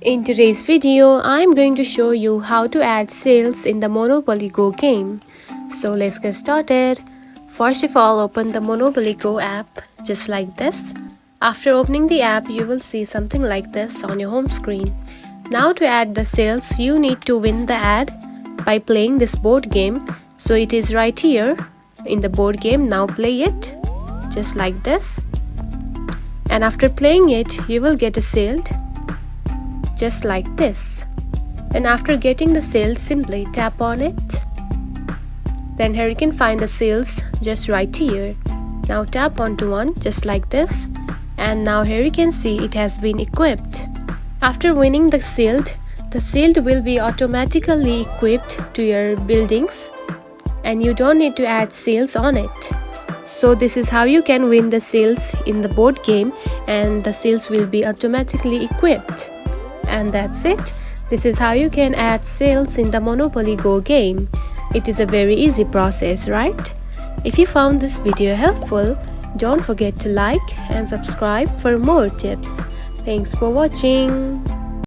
In today's video, I'm going to show you how to add sales in the Monopoly Go game. So let's get started. First of all, open the Monopoly Go app just like this. After opening the app, you will see something like this on your home screen. Now to add the sales, you need to win the ad by playing this board game. So it is right here in the board game. Now play it just like this. And after playing it, you will get a sale just like this. And after getting the sales, simply tap on it. Then here you can find the sales just right here. Now tap onto one just like this, and now here you can see it has been equipped. After winning the shield will be automatically equipped to your buildings and you don't need to add sales on it. So this is how you can win the sales in the board game, and the sales will be automatically equipped. And that's it. This is how you can add sales in the Monopoly Go game. It is a very easy process, right? If you found this video helpful, don't forget to like and subscribe for more tips. Thanks for watching.